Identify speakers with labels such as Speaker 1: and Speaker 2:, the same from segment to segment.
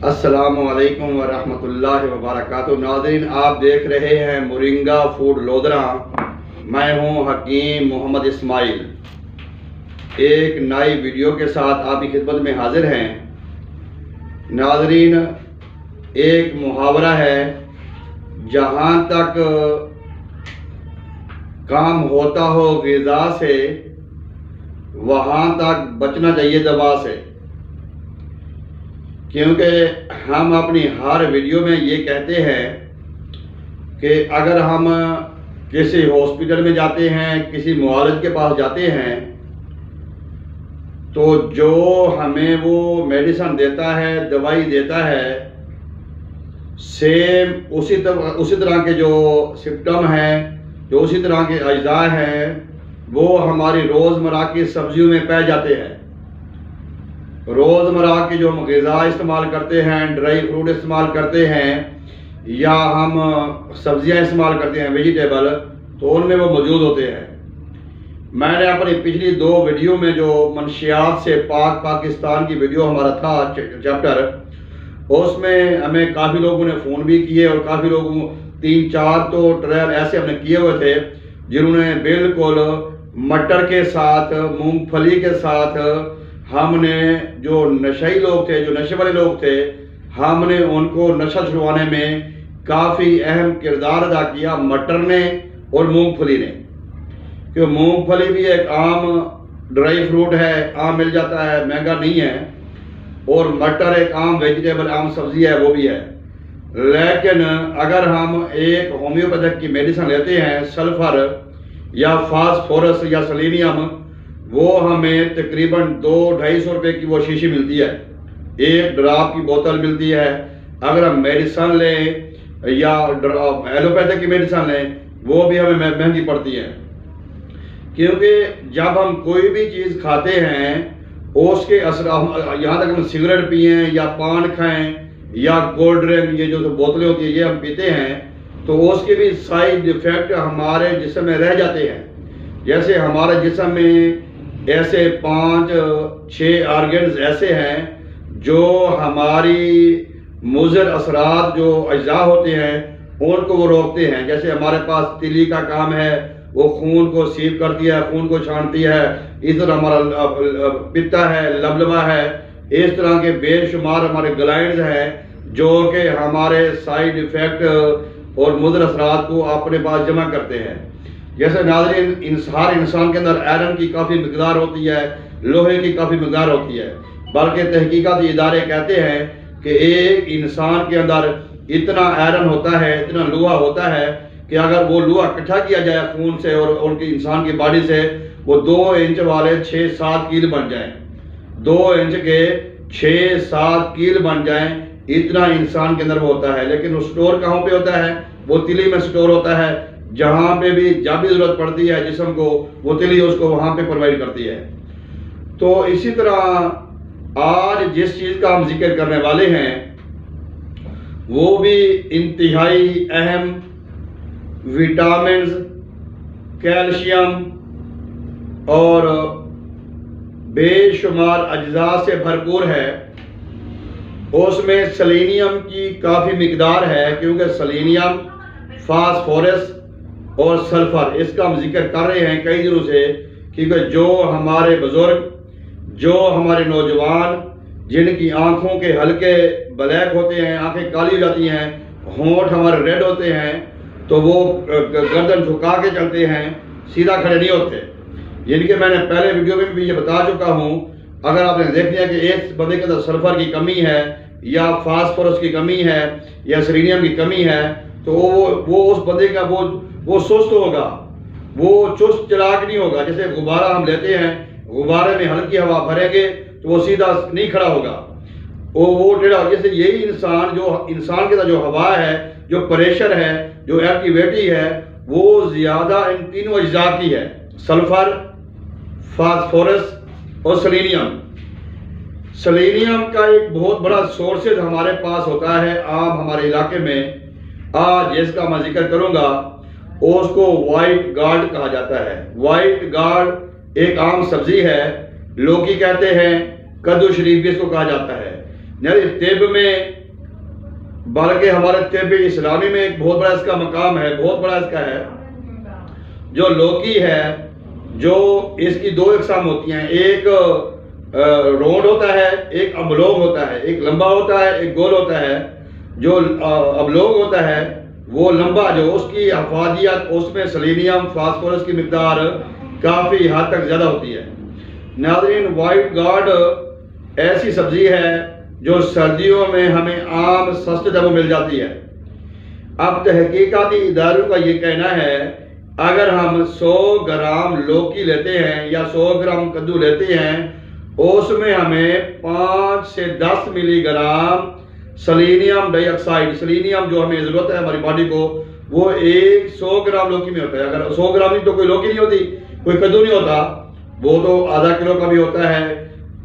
Speaker 1: السلام علیکم ورحمۃ اللہ وبرکاتہ۔ ناظرین، آپ دیکھ رہے ہیں مورنگا فوڈ لودھرا۔ میں ہوں حکیم محمد اسماعیل، ایک نئی ویڈیو کے ساتھ آپ کی خدمت میں حاضر ہیں۔ ناظرین، ایک محاورہ ہے، جہاں تک کام ہوتا ہو غذا سے، وہاں تک بچنا چاہیے دوا سے، کیونکہ ہم اپنی ہر ویڈیو میں یہ کہتے ہیں کہ اگر ہم کسی ہاسپٹل میں جاتے ہیں، کسی معالج کے پاس جاتے ہیں، تو جو ہمیں وہ میڈیسن دیتا ہے، دوائی دیتا ہے، سیم اسی طرح کے جو سمپٹم ہیں، جو اسی طرح کے اجزاء ہیں، وہ ہماری روزمرہ کی سبزیوں میں پائے جاتے ہیں۔ روزمرہ کی جو ہم غذا استعمال کرتے ہیں، ڈرائی فروٹ استعمال کرتے ہیں، یا ہم سبزیاں استعمال کرتے ہیں ویجیٹیبل، تو ان میں وہ موجود ہوتے ہیں۔ میں نے اپنی پچھلی 2 ویڈیو میں جو منشیات سے پاک پاکستان کی ویڈیو ہمارا تھا چیپٹر، اس میں ہمیں کافی لوگوں نے فون بھی کیے، اور کافی لوگوں 3-4 تو ٹرائل ایسے ہم نے کیے ہوئے تھے جنہوں نے بالکل مٹر کے ساتھ، مونگ پھلی کے ساتھ، ہم نے جو نشئی لوگ تھے، جو نشے والے لوگ تھے، ہم نے ان کو نشہ چھڑوانے میں کافی اہم کردار ادا کیا، مٹر نے اور مونگ پھلی نے۔ کہ مونگ پھلی بھی ایک عام ڈرائی فروٹ ہے، عام مل جاتا ہے، مہنگا نہیں ہے، اور مٹر ایک عام ویجیٹیبل، عام سبزی ہے، وہ بھی ہے۔ لیکن اگر ہم ایک ہومیوپیتھک کی میڈیسن لیتے ہیں، سلفر یا فاسفورس یا سیلینیم، وہ ہمیں تقریباً 200-250 روپے کی وہ شیشی ملتی ہے، ایک ڈراپ کی بوتل ملتی ہے۔ اگر ہم میڈیسن لیں یا ایلوپیتھک کی میڈیسن لیں، وہ بھی ہمیں مہنگی پڑتی ہے، کیونکہ جب ہم کوئی بھی چیز کھاتے ہیں، اس کے اثر، یہاں تک ہم سگریٹ پئیں یا پان کھائیں یا کولڈ ڈرنک، یہ جو بوتلیں ہوتی ہیں، یہ ہم پیتے ہیں، تو اس کے بھی سائیڈ ایفیکٹ ہمارے جسم میں رہ جاتے ہیں۔ جیسے ہمارے جسم میں ایسے 5-6 آرگنز ایسے ہیں جو ہماری مضر اثرات، جو اجزاء ہوتے ہیں، ان کو وہ روکتے ہیں۔ جیسے ہمارے پاس تیلی کا کام ہے، وہ خون کو سیو کرتی ہے، خون کو چھانٹتی ہے۔ اس طرح ہمارا پتا ہے، لبلبا ہے، اس طرح کے بے شمار ہمارے گلائنڈز ہیں جو کہ ہمارے سائیڈ ایفیکٹ اور مضر اثرات کو اپنے پاس جمع کرتے ہیں۔ جیسے ناظرین، ہر انسان کے اندر آئرن کی کافی مقدار ہوتی ہے، لوہے کی کافی مقدار ہوتی ہے، بلکہ تحقیقاتی ادارے کہتے ہیں کہ ایک انسان کے اندر اتنا آئرن ہوتا ہے، اتنا لوہا ہوتا ہے کہ اگر وہ لوہا اکٹھا کیا جائے خون سے اور ان کی انسان کی باڈی سے، وہ 2 انچ والے 6-7 کیل بن جائیں، 2 انچ کے 6-7 کیل بن جائیں، اتنا انسان کے اندر وہ ہوتا ہے۔ لیکن وہ سٹور کہاں پہ ہوتا ہے؟ وہ تلی میں سٹور ہوتا ہے، جہاں پہ بھی جب بھی ضرورت پڑتی ہے جسم کو، وہ تلی اس کو وہاں پہ پرووائڈ کرتی ہے۔ تو اسی طرح آج جس چیز کا ہم ذکر کرنے والے ہیں، وہ بھی انتہائی اہم وٹامنز، کیلشیم اور بے شمار اجزاء سے بھرپور ہے۔ اس میں سیلینیم کی کافی مقدار ہے، کیونکہ سیلینیم، فاسفورس اور سلفر، اس کا ہم ذکر کر رہے ہیں کئی دنوں سے، کیونکہ جو ہمارے بزرگ، جو ہمارے نوجوان، جن کی آنکھوں کے حلقے بلیک ہوتے ہیں، آنکھیں کالی ہو جاتی ہیں، ہونٹ ہمارے ریڈ ہوتے ہیں، تو وہ گردن جھکا کے چلتے ہیں، سیدھا کھڑے نہیں ہوتے۔ جن کے میں نے پہلے ویڈیو میں بھی یہ بتا چکا ہوں، اگر آپ نے دیکھ لیا کہ ایک بندے کے اندر سلفر کی کمی ہے، یا فاسفورس کی کمی ہے، یا سیلینیم کی کمی ہے، تو وہ اس بندے کا وہ سست ہوگا، وہ چست چلاک نہیں ہوگا۔ جیسے غبارہ ہم لیتے ہیں، غبارے میں ہلکی ہوا بھریں گے تو وہ سیدھا نہیں کھڑا ہوگا، وہ ٹیڑھا۔ جیسے یہی انسان کے اندر جو ہوا ہے، جو پریشر ہے، جو ایکٹیویٹی ہے، وہ زیادہ ان تینوں اجزاء کی ہے، سلفر، فاسفورس اور سیلینیم۔ سیلینیم کا ایک بہت بڑا سورسز ہمارے پاس ہوتا ہے عام ہمارے علاقے میں۔ آج جس کا میں ذکر کروں گا، اس کو وائٹ گارڈ کہا جاتا ہے۔ وائٹ گارڈ ایک عام سبزی ہے، لوکی کہتے ہیں، کدو شریف بھی اس کو کہا جاتا ہے۔ یعنی طب میں، بلکہ ہمارے طب اسلامی میں ایک بہت بڑا اس کا مقام ہے، بہت بڑا اس کا ہے۔ جو لوکی ہے، جو اس کی دو اقسام ہوتی ہیں، ایک روڈ ہوتا ہے، ایک ابلوگ ہوتا ہے، ایک لمبا ہوتا ہے، ایک گول ہوتا ہے۔ جو ابلوگ ہوتا ہے وہ لمبا، جو اس کی افادیت، اس میں سیلینیم فاسفورس کی مقدار کافی حد تک زیادہ ہوتی ہے۔ ناظرین، وائٹ گارڈ ایسی سبزی ہے جو سردیوں میں ہمیں عام سستے دموں مل جاتی ہے۔ اب تحقیقاتی اداروں کا یہ کہنا ہے اگر ہم 100 گرام لوکی لیتے ہیں یا 100 گرام کدو لیتے ہیں، اس میں ہمیں 5 سے 10 ملی گرام سیلینیم ڈائی آکسائڈ، سیلینیم جو ہمیں ضرورت ہے ہماری باڈی کو، وہ 100 گرام لوکی میں ہوتا ہے۔ اگر 100 گرام نہیں تو کوئی لوکی نہیں ہوتی، کوئی کدو نہیں ہوتا، وہ تو آدھا کلو کا بھی ہوتا ہے،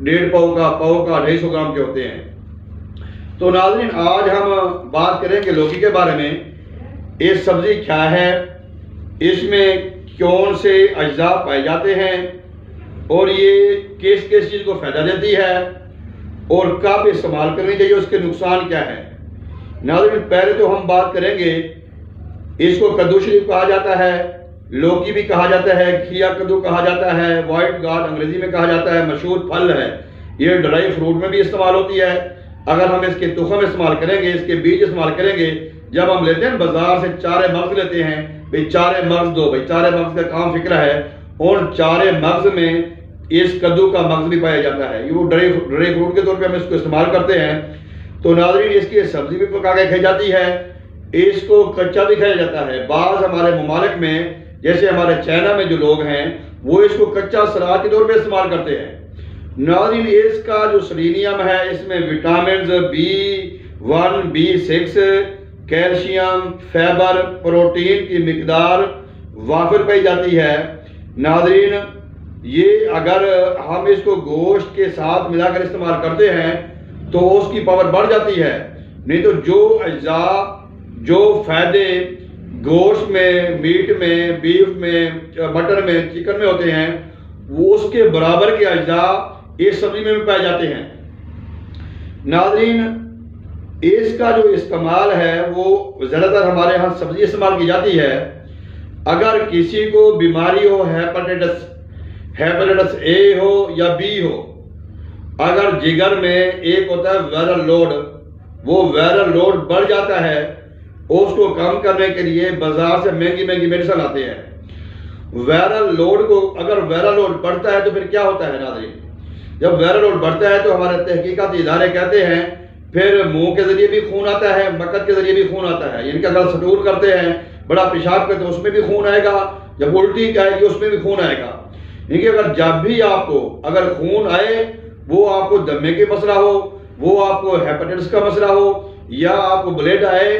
Speaker 1: 1.5 پاؤ کا، 250 گرام کے ہوتے ہیں۔ تو ناظرین، آج ہم بات کریں کہ لوکی کے بارے میں۔ یہ سبزی کیا ہے، اس میں کون سے اجزاء پائے جاتے ہیں، اور یہ کس کس چیز کو فائدہ دیتی ہے، اور کب استعمال کرنی چاہیے، اس کے نقصان کیا ہے۔ ناظرین، پہلے تو ہم بات کریں گے، اس کو کدو شریف کہا جاتا ہے، لوکی بھی کہا جاتا ہے، کھیا کدو کہا جاتا ہے، وائٹ گارڈ انگریزی میں کہا جاتا ہے، مشہور پھل ہے۔ یہ ڈرائی فروٹ میں بھی استعمال ہوتی ہے۔ اگر ہم اس کے تخم استعمال کریں گے، اس کے بیج استعمال کریں گے، جب ہم لیتے ہیں بازار سے چارے مغز لیتے ہیں، بھئی چارے مغز دو، بھئی چارے مغز کا کام فکر ہے، ان چارے مغز میں اس کدو کا مغز بھی پایا جاتا ہے۔ یہ وہ ڈرائی فروٹ کے طور پہ ہم اس کو استعمال کرتے ہیں۔ تو ناظرین، اس کی سبزی بھی پکا کے کھائی جاتی ہے، اس کو کچا بھی کھایا جاتا ہے۔ بعض ہمارے ممالک میں، جیسے ہمارے چائنا میں جو لوگ ہیں، وہ اس کو کچا سلاد کے طور پہ استعمال کرتے ہیں۔ ناظرین، اس کا جو سیلینیم ہے، اس میں vitamins B1 B6 calcium, fibre, protein کی مقدار وافر پائی جاتی ہے۔ ناظرین، یہ اگر ہم اس کو گوشت کے ساتھ ملا کر استعمال کرتے ہیں تو اس کی پاور بڑھ جاتی ہے، نہیں تو جو اجزاء، جو فائدے گوشت میں، میٹ میں، بیف میں، مٹن میں، چکن میں ہوتے ہیں، وہ اس کے برابر کے اجزاء اس سبزی میں بھی پائے جاتے ہیں۔ ناظرین، اس کا جو استعمال ہے وہ زیادہ تر ہمارے ہاں سبزی استعمال کی جاتی ہے۔ اگر کسی کو بیماری ہو، ہیپاٹائٹس اے ہو یا بی ہو، اگر جگر میں ایک ہوتا ہے وائرل لوڈ، وہ وائرل لوڈ بڑھ جاتا ہے، اس کو کم کرنے کے لیے بازار سے مہنگی میڈیسن آتے ہیں۔ وائرل لوڈ کو، اگر وائرل لوڈ بڑھتا ہے تو پھر کیا ہوتا ہے ناظرین؟ جب وائرل لوڈ بڑھتا ہے تو ہمارے تحقیقاتی ادارے کہتے ہیں پھر منہ کے ذریعے بھی خون آتا ہے، مکت کے ذریعے بھی خون آتا ہے، یعنی کہ اگر سٹور کرتے ہیں، بڑا پیشاب کرتے ہیں، اس میں بھی خون آئے گا، جب الٹی آئے گی اس میں بھی خون آئے گا۔ یعنی کہ اگر جب بھی آپ کو اگر خون آئے، وہ آپ کو دمے کے مسئلہ ہو، وہ آپ کو ہیپاٹائٹس کا مسئلہ ہو، یا آپ کو بلیڈ آئے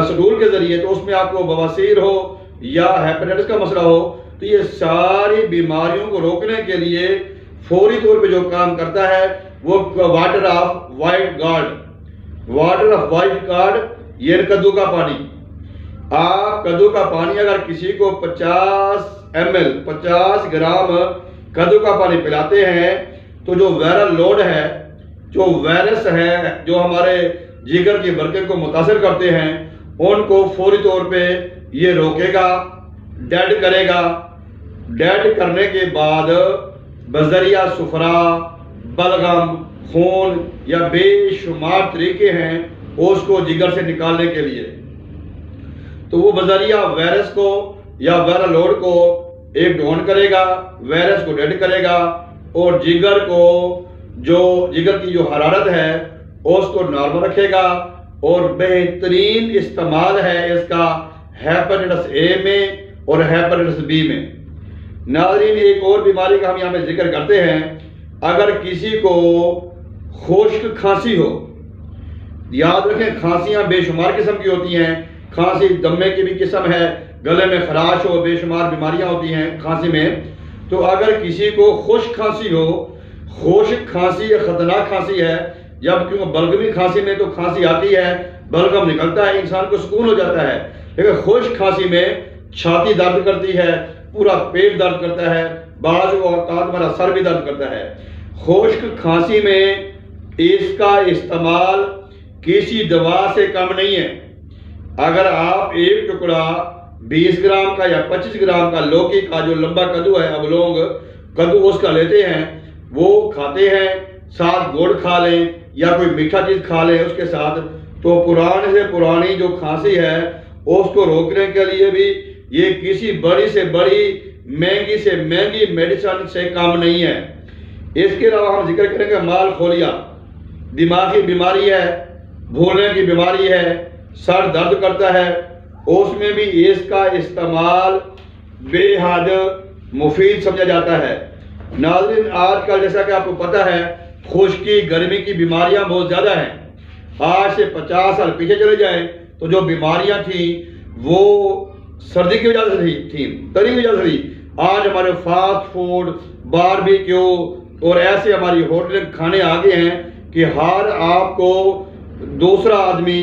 Speaker 1: سٹور کے ذریعے، تو اس میں آپ کو بواسیر ہو یا ہیپاٹائٹس کا مسئلہ ہو، تو یہ ساری بیماریوں کو روکنے کے لیے فوری طور پہ جو کام کرتا ہے وہ واٹر آف وائٹ گارڈ، یہ کدو کا پانی۔ آپ کدو کا پانی اگر کسی کو 50 گرام کدو کا پانی پلاتے ہیں تو جو وائرل لوڈ ہے، جو وائرس ہے جو ہمارے جگر کی برکت کو متاثر کرتے ہیں، ان کو فوری طور پہ یہ روکے گا، ڈیڈ کرے گا۔ ڈیڈ کرنے کے بعد بذریعہ سفرا، بلغم، خون یا بے شمار طریقے ہیں اس کو جگر سے نکالنے کے لیے، تو وہ بذریعہ وائرس کو یا وائرل لوڈ کو ایک ڈاؤن کرے گا، وائرس کو ڈیڈ کرے گا، اور جگر کو، جو جگر کی جو حرارت ہے اس کو نارمل رکھے گا، اور بہترین استعمال ہے اس کا ہیپاٹائٹس اے میں اور ہیپاٹائٹس بی میں۔ ناظرین، ایک اور بیماری کا ہم یہاں پہ ذکر کرتے ہیں۔ اگر کسی کو خشک کھانسی ہو، یاد رکھیں کھانسیاں بے شمار قسم کی ہوتی ہیں، کھانسی دمے کی بھی قسم ہے، گلے میں خراش ہو، بے شمار بیماریاں ہوتی ہیں کھانسی میں۔ تو اگر کسی کو خشک کھانسی ہو، خشک کھانسی یا خطرناک کھانسی ہے، جب کیونکہ بلغمی کھانسی میں تو کھانسی آتی ہے، بلغم نکلتا ہے، انسان کو سکون ہو جاتا ہے، لیکن خشک کھانسی میں چھاتی درد کرتی ہے، پورا پیٹ درد کرتا ہے، بعض اوقات ہمارا سر بھی درد کرتا ہے۔ خشک کھانسی میں اس کا استعمال کسی دوا سے کم نہیں ہے۔ اگر آپ ایک ٹکڑا 20 گرام کا یا 25 گرام کا لوکی کا جو لمبا کدو ہے، ابلونگ کدو اس کا لیتے ہیں، وہ کھاتے ہیں، ساتھ گڑ کھا لیں یا کوئی میٹھا چیز کھا لیں اس کے ساتھ، تو پرانے سے پرانی جو کھانسی ہے اس کو روکنے کے لیے بھی یہ کسی بڑی سے بڑی مہنگی سے مہنگی میڈیسن سے کام نہیں ہے۔ اس کے علاوہ ہم ذکر کریں گے مال خولیا، دماغی بیماری ہے، بھولنے کی بیماری ہے، سر درد کرتا ہے، اس میں بھی اس کا استعمال بے حد مفید سمجھا جاتا ہے۔ ناظرین، آج کل جیسا کہ آپ کو پتہ ہے خشکی گرمی کی بیماریاں بہت زیادہ ہیں۔ آج سے 50 سال پیچھے چلے جائیں تو جو بیماریاں تھیں وہ سردی کی وجہ سے تھیں، تری کی وجہ سے تھیں۔ آج ہمارے فاسٹ فوڈ، باربیکیو اور ایسے ہماری ہوٹل کھانے آگے ہیں کہ ہر آپ کو دوسرا آدمی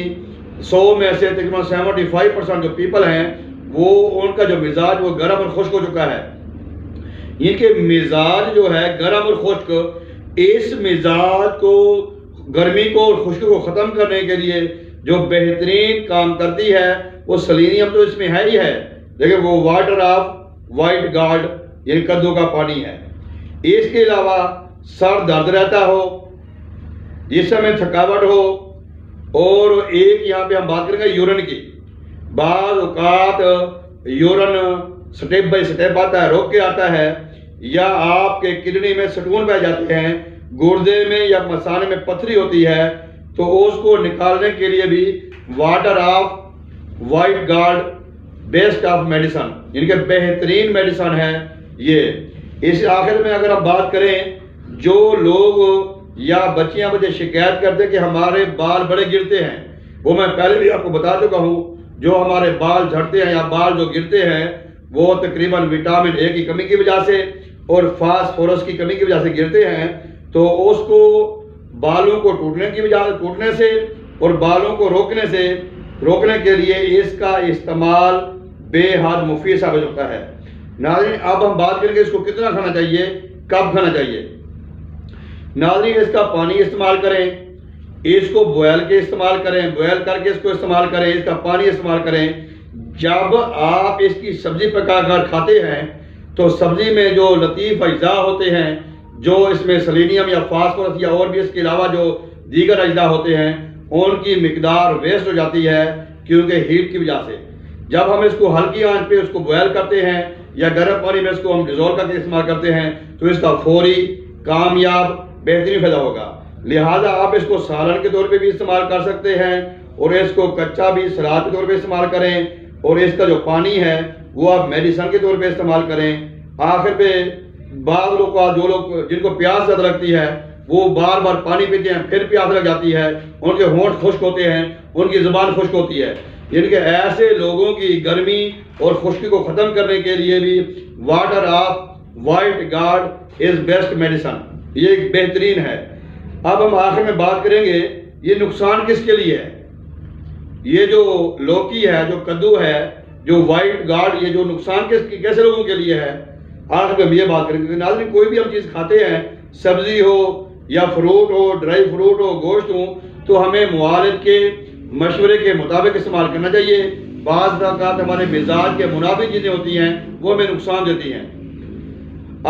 Speaker 1: 100 میں سے تقریباً 75% جو پیپل ہیں وہ ان کا جو مزاج وہ گرم اور خشک ہو چکا ہے۔ ان کے مزاج جو ہے گرم اور خشک، اس مزاج کو گرمی کو اور خشکی کو ختم کرنے کے لیے جو بہترین کام کرتی ہے وہ سیلینیم تو اس میں ہے ہی ہے، لیکن وہ واٹر آف وائٹ گارڈ یعنی کدو کا پانی ہے۔ اس کے علاوہ سر درد رہتا ہو، جسم میں تھکاوٹ ہو، اور ایک یہاں پہ ہم بات کریں گے یورن کی۔ بعض اوقات یورن سٹیپ بائی سٹیپ آتا ہے، روک کے آتا ہے، یا آپ کے کڈنی میں سٹون پہ جاتے ہیں، گردے میں یا مثانے میں پتھری ہوتی ہے، تو اس کو نکالنے کے لیے بھی water of white guard best of medicine یعنی کہ بہترین میڈیسن ہے یہ۔ اس آخر میں اگر ہم بات کریں، جو لوگ یا بچیاں مجھے شکایت کرتے کہ ہمارے بال بڑے گرتے ہیں، وہ میں پہلے بھی آپ کو بتا چکا ہوں، جو ہمارے بال جھڑتے ہیں یا بال جو گرتے ہیں وہ تقریباً وٹامن اے کی کمی کی وجہ سے اور فاسفورس کی کمی کی وجہ سے گرتے ہیں، تو اس کو بالوں کو ٹوٹنے سے اور بالوں کو روکنے کے لیے اس کا استعمال بے حد مفید ثابت ہوتا ہے۔ ناظرین، اب ہم بات کریں گے اس کو کتنا کھانا چاہیے، کب کھانا چاہیے۔ ناظرین، اس کا پانی استعمال کریں، اس کو بوائل کے استعمال کریں، بوائل کر کے اس کو استعمال کریں، اس کا پانی استعمال کریں۔ جب آپ اس کی سبزی پکا کر کھاتے ہیں تو سبزی میں جو لطیف اجزاء ہوتے ہیں، جو اس میں سیلینیم یا فاسفورس یا اور بھی اس کے علاوہ جو دیگر اجزاء ہوتے ہیں، ان کی مقدار ویسٹ ہو جاتی ہے کیونکہ ہیٹ کی وجہ سے۔ جب ہم اس کو ہلکی آنچ پہ اس کو بوائل کرتے ہیں یا گرم پانی میں اس کو ہم ڈیزول کر کے استعمال کرتے ہیں تو اس کا فوری کامیاب بہترین فائدہ ہوگا۔ لہٰذا آپ اس کو سالن کے طور پہ بھی استعمال کر سکتے ہیں اور اس کو کچا بھی سلاد کے طور پہ استعمال کریں، اور اس کا جو پانی ہے وہ آپ میڈیسن کے طور پہ استعمال کریں۔ آخر پہ بعض لوگ جو لوگ جن کو پیاس زیادہ لگتی ہے وہ بار بار پانی پیتے ہیں، پھر پیاس لگ جاتی ہے، ان کے ہونٹ خشک ہوتے ہیں، ان کی زبان خشک ہوتی ہے، یعنی کہ ایسے لوگوں کی گرمی اور خشکی کو ختم کرنے کے لیے بھی water of white guard is best medicine, یہ ایک بہترین ہے۔ اب ہم آخر میں بات کریں گے یہ نقصان کس کے لیے ہے۔ یہ جو لوکی ہے، جو کدو ہے، جو وائٹ گارڈ، یہ جو نقصان کیسے لوگوں کے لیے ہے، آخر میں ہم یہ بات کریں گے۔ ناظرین، کوئی بھی ہم چیز کھاتے ہیں، سبزی ہو یا فروٹ ہو، ڈرائی فروٹ ہو، گوشت ہو، تو ہمیں معالج کے مشورے کے مطابق استعمال کرنا چاہیے۔ بعض اوقات ہمارے مزاج کے منافی چیزیں ہوتی ہیں وہ ہمیں نقصان دیتی ہیں۔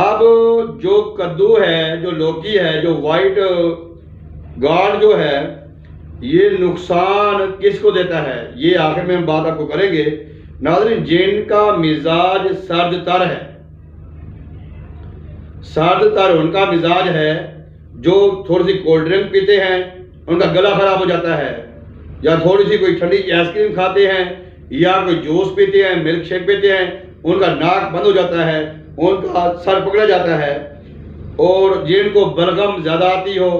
Speaker 1: اب جو کدو ہے، جو لوکی ہے، جو وائٹ گارڈ جو ہے، یہ نقصان کس کو دیتا ہے، یہ آخر میں ہم بات آپ کو کریں گے۔ ناظرین، جن کا مزاج سرد تر ہے، سرد تر ان کا مزاج ہے، جو تھوڑی سی کولڈ ڈرنک پیتے ہیں ان کا گلا خراب ہو جاتا ہے، یا تھوڑی سی کوئی ٹھنڈی آئس کریم کھاتے ہیں، یا کوئی جوس پیتے ہیں، ملک شیک پیتے ہیں، ان کا ناک بند ہو جاتا ہے، ان کا سر پکڑا جاتا ہے، اور جن کو بلغم زیادہ آتی ہو،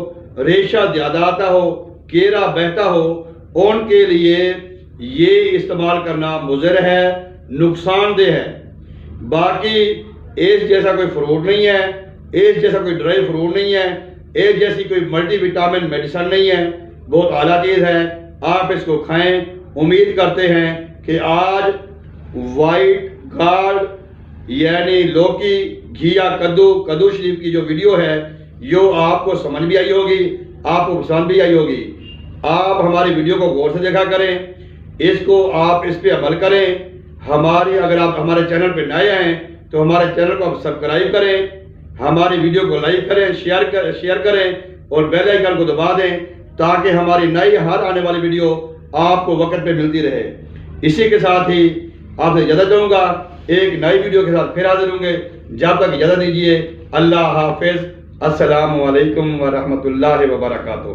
Speaker 1: ریشہ زیادہ آتا ہو، کیرا بہتا ہو، ان کے لیے یہ استعمال کرنا مضر ہے، نقصان دہ ہے۔ باقی اس جیسا کوئی فروٹ نہیں ہے، اس جیسا کوئی ڈرائی فروٹ نہیں ہے، اس جیسی کوئی ملٹی وٹامن میڈیسن نہیں ہے، بہت اعلیٰ چیز ہے، آپ اس کو کھائیں۔ امید کرتے ہیں کہ آج وائٹ گارڈ یعنی لوکی، گھیا، کدو شریف کی جو ویڈیو ہے یہ آپ کو سمجھ بھی آئی ہوگی۔ آپ کو پسند بھی آئی ہوگی۔ آپ ہماری ویڈیو کو غور سے دیکھا کریں، اس کو آپ اس پہ عمل کریں۔ اگر آپ ہمارے چینل پہ نئے ہیں تو ہمارے چینل کو آپ سبسکرائب کریں، ہماری ویڈیو کو لائک کریں، شیئر کریں اور بیل آئیکن کو دبا دیں تاکہ ہماری نئی ہر آنے والی ویڈیو آپ کو وقت پہ ملتی رہے۔ اسی کے ساتھ ہی آپ سے اجازت دوں گا، ایک نئی ویڈیو کے ساتھ پھر حاضر ہوں گے۔ جب تک اجازت دیجیے، اللہ حافظ، السلام علیکم ورحمۃ اللہ وبرکاتہ۔